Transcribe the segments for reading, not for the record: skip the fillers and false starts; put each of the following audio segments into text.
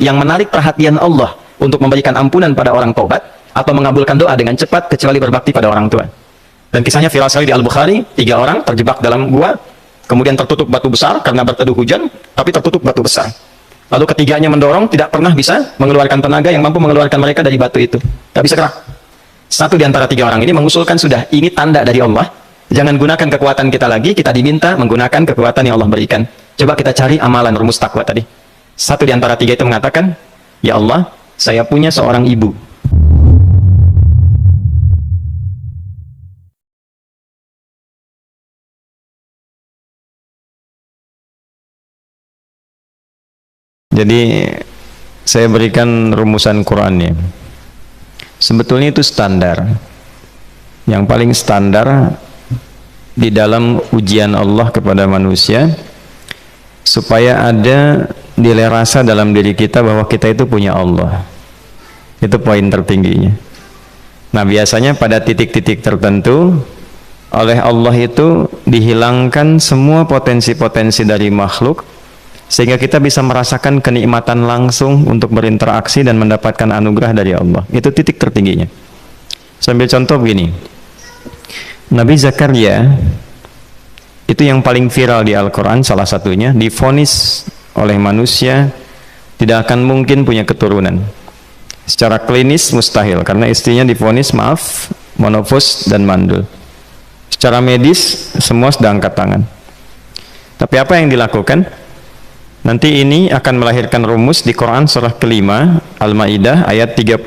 yang menarik perhatian Allah untuk memberikan ampunan pada orang taubat atau mengabulkan doa dengan cepat kecuali berbakti pada orang tua. Dan kisahnya viral sekali di Al-Bukhari, 3 orang terjebak dalam gua, kemudian tertutup batu besar karena berteduh hujan, tapi tertutup batu besar. Lalu ketiganya mendorong, tidak pernah bisa mengeluarkan tenaga yang mampu mengeluarkan mereka dari batu itu. Tidak bisa gerak. Satu di antara 3 orang ini mengusulkan, sudah, ini tanda dari Allah. Jangan gunakan kekuatan kita lagi, kita diminta menggunakan kekuatan yang Allah berikan. Coba kita cari amalan rumus takwa tadi. Satu di antara 3 itu mengatakan, ya Allah, saya punya seorang ibu. Jadi saya berikan rumusan Qurannya. Sebetulnya itu standar. Yang paling standar di dalam ujian Allah kepada manusia, supaya ada nilai rasa dalam diri kita bahwa kita itu punya Allah. Itu poin tertingginya. Nah, biasanya pada titik-titik tertentu oleh Allah itu dihilangkan semua potensi-potensi dari makhluk, sehingga kita bisa merasakan kenikmatan langsung untuk berinteraksi dan mendapatkan anugerah dari Allah. Itu titik tertingginya. Sambil contoh begini, Nabi Zakaria itu yang paling viral di Al-Quran, salah satunya divonis oleh manusia tidak akan mungkin punya keturunan. Secara klinis mustahil, karena istrinya divonis, maaf, monofos dan mandul. Secara medis semua sudah angkat tangan. Tapi apa yang dilakukan? Nanti ini akan melahirkan rumus di Quran surah kelima, Al-Ma'idah ayat 35.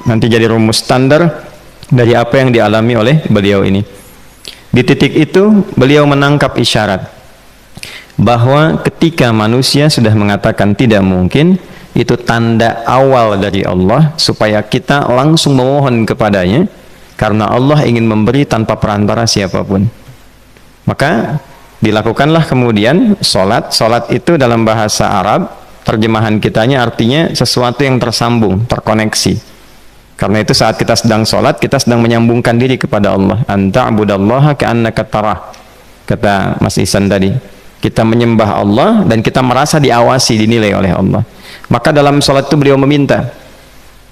Nanti jadi rumus standar dari apa yang dialami oleh beliau ini. Di titik itu beliau menangkap isyarat bahwa ketika manusia sudah mengatakan tidak mungkin, itu tanda awal dari Allah supaya kita langsung memohon kepadanya, karena Allah ingin memberi tanpa perantara siapapun. Maka dilakukanlah kemudian sholat. Sholat itu dalam bahasa Arab, terjemahan kitanya artinya sesuatu yang tersambung, terkoneksi. Karena itu saat kita sedang sholat, kita sedang menyambungkan diri kepada Allah. Anta'budallaha ka'annaka tarah, kata Mas Ihsan tadi. Kita menyembah Allah dan kita merasa diawasi, dinilai oleh Allah. Maka dalam sholat itu beliau meminta,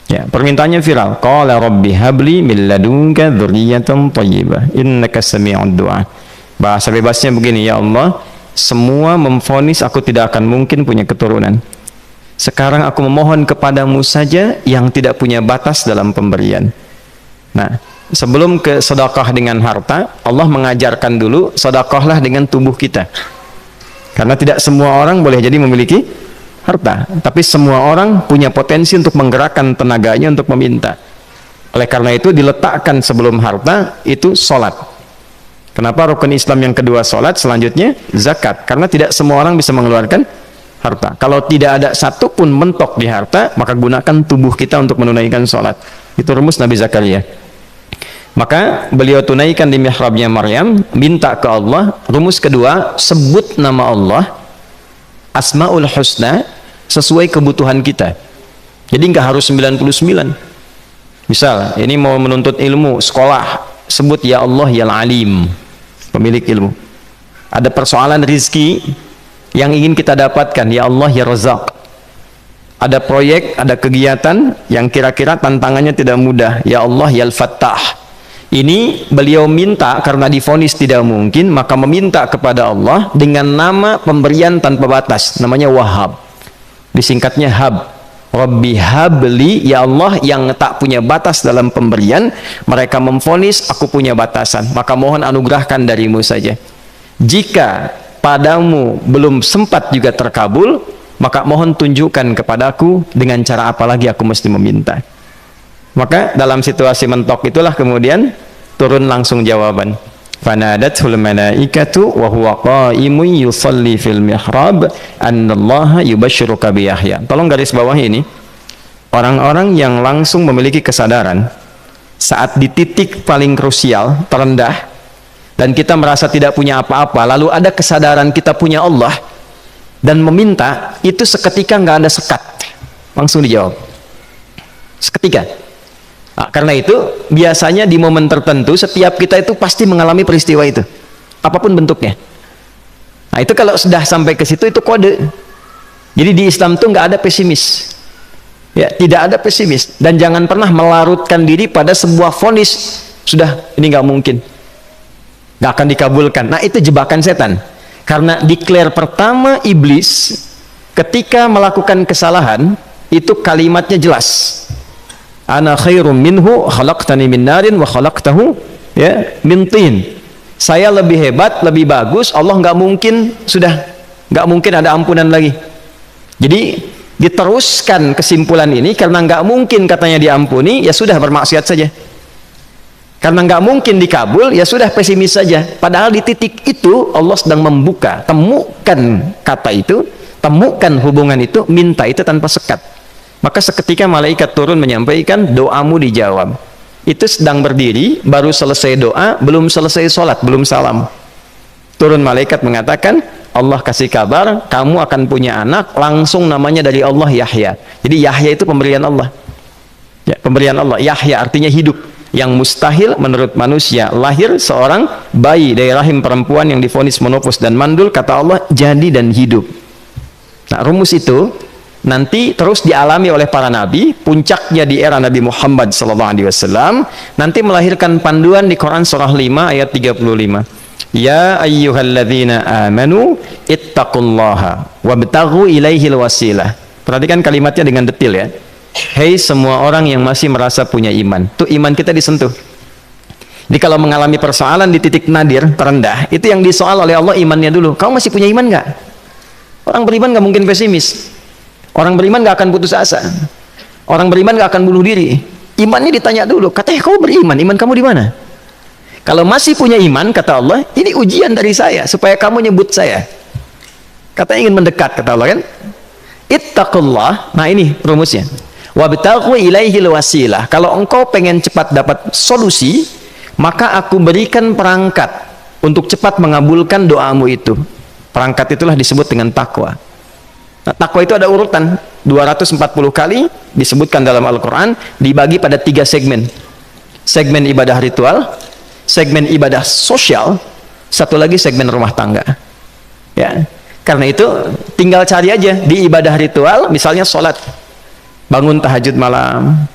ya, permintaannya viral, qala rabbi habli min ladunka dzurriyyatan thayyibah innaka sami'ud du'a. Bahasa bebasnya begini, ya Allah, semua memvonis aku tidak akan mungkin punya keturunan. Sekarang aku memohon kepadamu saja yang tidak punya batas dalam pemberian. Nah, sebelum ke sedekah dengan harta, Allah mengajarkan dulu sedekahlah dengan tubuh kita. Karena tidak semua orang boleh jadi memiliki harta, tapi semua orang punya potensi untuk menggerakkan tenaganya untuk meminta. Oleh karena itu diletakkan sebelum harta itu sholat. Kenapa rukun Islam yang kedua sholat, selanjutnya zakat? Karena tidak semua orang bisa mengeluarkan harta. Kalau tidak ada satu pun mentok di harta, maka gunakan tubuh kita untuk menunaikan sholat. Itu rumus Nabi Zakaria. Maka beliau tunaikan di mihrabnya Maryam, minta ke Allah. Rumus kedua, sebut nama Allah, Asmaul Husna, sesuai kebutuhan kita. Jadi nggak harus 99. Misal, ini mau menuntut ilmu, sekolah, sebut ya Allah ya Alim, pemilik ilmu. Ada persoalan rizki yang ingin kita dapatkan, ya Allah ya Razak. Ada proyek, ada kegiatan yang kira-kira tantangannya tidak mudah, ya Allah ya Al-Fattah. Ini beliau minta karena divonis tidak mungkin, maka meminta kepada Allah dengan nama pemberian tanpa batas, namanya Wahhab, disingkatnya Hab. Rabbi habli, ya Allah yang tak punya batas dalam pemberian. Mereka memvonis aku punya batasan, maka mohon anugerahkan darimu saja. Jika padamu belum sempat juga terkabul, maka mohon tunjukkan kepadaku dengan cara apa lagi aku mesti meminta. Maka dalam situasi mentok itulah kemudian turun langsung jawaban. Fanadatul malaikatu wa huwa qa'imun yusalli fil mihrab annallaha yubashshiruka bi Yahya. Tolong garis bawah ini. Orang-orang yang langsung memiliki kesadaran saat di titik paling krusial, terendah, dan kita merasa tidak punya apa-apa, lalu ada kesadaran kita punya Allah dan meminta, itu seketika nggak ada sekat, langsung dijawab seketika. Nah, karena itu biasanya di momen tertentu setiap kita itu pasti mengalami peristiwa itu, apapun bentuknya. Nah, itu kalau sudah sampai ke situ itu kode. Jadi di Islam tuh nggak ada pesimis. Ya, tidak ada pesimis, dan jangan pernah melarutkan diri pada sebuah vonis, sudah ini nggak mungkin, nggak akan dikabulkan. Nah, itu jebakan setan. Karena declare pertama iblis ketika melakukan kesalahan itu kalimatnya jelas. Ana khairum minhu khalaqtani min narin wa khalaqtahu ya min tin. Saya lebih hebat, lebih bagus. Allah nggak mungkin, sudah nggak mungkin ada ampunan lagi. Jadi diteruskan kesimpulan ini, karena nggak mungkin katanya diampuni, ya sudah bermaksiat saja. Karena nggak mungkin dikabul, ya sudah pesimis saja. Padahal di titik itu Allah sedang membuka, temukan kata itu, temukan hubungan itu, minta itu tanpa sekat. Maka seketika malaikat turun menyampaikan, doamu dijawab. Itu sedang berdiri, baru selesai doa, belum selesai sholat, belum salam. Turun malaikat mengatakan, Allah kasih kabar, kamu akan punya anak, langsung namanya dari Allah Yahya. Jadi Yahya itu pemberian Allah. Ya, pemberian Allah. Yahya artinya hidup. Yang mustahil menurut manusia, lahir seorang bayi dari rahim perempuan yang divonis menopause dan mandul, kata Allah jadi dan hidup. Nah, rumus itu nanti terus dialami oleh para nabi, puncaknya di era Nabi Muhammad SAW, nanti melahirkan panduan di Quran surah 5 ayat 35. Ya ayyuhalladzina amanu ittaqullaha wabtaghu ilaihil wasilah. Perhatikan kalimatnya dengan detail ya. Hei semua orang yang masih merasa punya iman. Tuh iman kita disentuh. Jadi kalau mengalami persoalan di titik nadir, terendah, itu yang disoal oleh Allah imannya dulu. Kamu masih punya iman nggak? Orang beriman nggak mungkin pesimis. Orang beriman nggak akan putus asa. Orang beriman nggak akan bunuh diri. Imannya ditanya dulu. Katanya kamu beriman, iman kamu di mana? Kalau masih punya iman, kata Allah, ini ujian dari saya, supaya kamu nyebut saya. Katanya ingin mendekat, kata Allah kan. Ittaqullah, nah ini rumusnya. Wabtaghu ilaihil wasilah. Kalau engkau pengen cepat dapat solusi, maka aku berikan perangkat untuk cepat mengabulkan doamu itu. Perangkat itulah disebut dengan takwa. Nah, takwa itu ada urutan, 240 kali disebutkan dalam Al-Quran, dibagi pada 3 segmen. Segmen ibadah ritual, segmen ibadah sosial, satu lagi segmen rumah tangga. Ya, karena itu tinggal cari aja di ibadah ritual, misalnya sholat, bangun tahajud malam,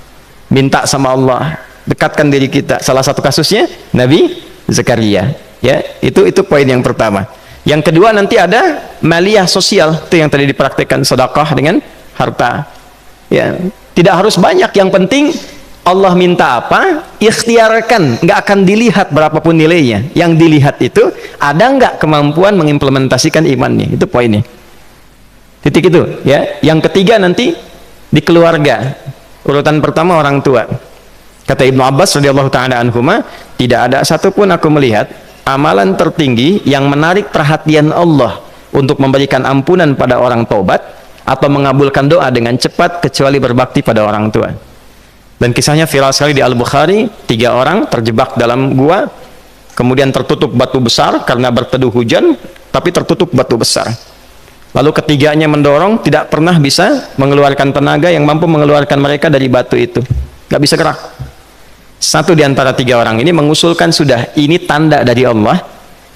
minta sama Allah, dekatkan diri kita. Salah satu kasusnya Nabi Zakaria. Ya, itu poin yang pertama. Yang kedua nanti ada maliyah sosial, itu yang tadi dipraktekkan, sedekah dengan harta. Ya, tidak harus banyak, yang penting Allah minta apa, ikhtiarkan, nggak akan dilihat berapapun nilainya. Yang dilihat itu ada nggak kemampuan mengimplementasikan imannya, itu poinnya. Titik itu, ya. Yang ketiga nanti di keluarga. Urutan pertama orang tua. Kata Ibnu Abbas radhiyallahu taala anhuma, tidak ada satupun aku melihat amalan tertinggi yang menarik perhatian Allah untuk memberikan ampunan pada orang taubat atau mengabulkan doa dengan cepat kecuali berbakti pada orang tua. Dan kisahnya viral sekali di Al-Bukhari, 3 orang terjebak dalam gua, kemudian tertutup batu besar karena berteduh hujan, tapi tertutup batu besar. Lalu ketiganya mendorong, tidak pernah bisa mengeluarkan tenaga yang mampu mengeluarkan mereka dari batu itu. Gak bisa gerak. Satu di antara 3 orang ini mengusulkan, sudah, ini tanda dari Allah,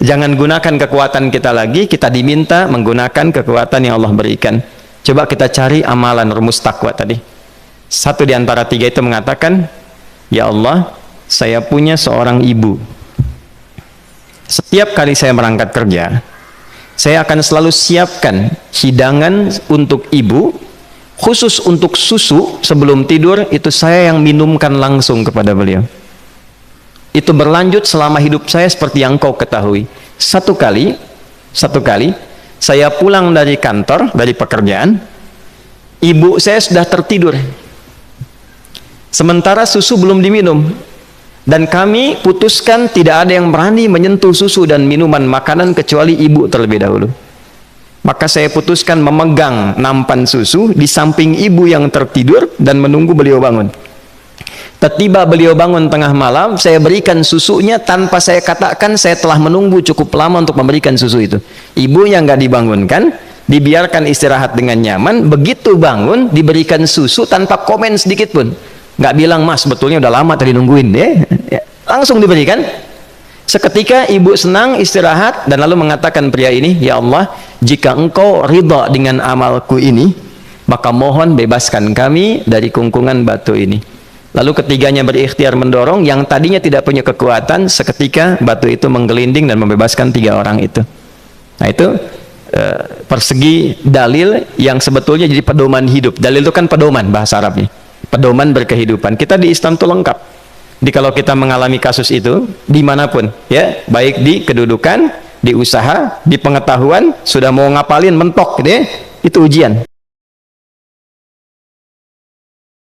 jangan gunakan kekuatan kita lagi, kita diminta menggunakan kekuatan yang Allah berikan. Coba kita cari amalan rumus takwa tadi. Satu di antara 3 itu mengatakan, ya Allah, saya punya seorang ibu. Setiap kali saya berangkat kerja, saya akan selalu siapkan hidangan untuk ibu, khusus untuk susu sebelum tidur, itu saya yang minumkan langsung kepada beliau. Itu berlanjut selama hidup saya seperti yang kau ketahui. Satu kali, saya pulang dari kantor, dari pekerjaan, ibu saya sudah tertidur. Sementara susu belum diminum, dan kami putuskan tidak ada yang berani menyentuh susu dan minuman makanan kecuali ibu terlebih dahulu. Maka saya putuskan memegang nampan susu di samping ibu yang tertidur dan menunggu beliau bangun. Tiba beliau bangun tengah malam, saya berikan susunya tanpa saya katakan saya telah menunggu cukup lama untuk memberikan susu itu. Ibunya nggak dibangunkan, dibiarkan istirahat dengan nyaman. Begitu bangun, diberikan susu tanpa komen sedikit pun. Nggak bilang, mas sebetulnya udah lama tadi nungguin, ya. Langsung diberikan. Seketika ibu senang istirahat dan lalu mengatakan pria ini, ya Allah, jika engkau ridha dengan amalku ini, maka mohon bebaskan kami dari kungkungan batu ini. Lalu ketiganya berikhtiar mendorong, yang tadinya tidak punya kekuatan, seketika batu itu menggelinding dan membebaskan 3 orang itu. Nah itu persegi dalil yang sebetulnya jadi pedoman hidup. Dalil itu kan pedoman bahasa Arabnya, pedoman berkehidupan. Kita di Islam itu lengkap. Jadi kalau kita mengalami kasus itu dimanapun, ya, baik di kedudukan, di usaha, di pengetahuan, sudah mau ngapalin mentok gitu ya, itu ujian.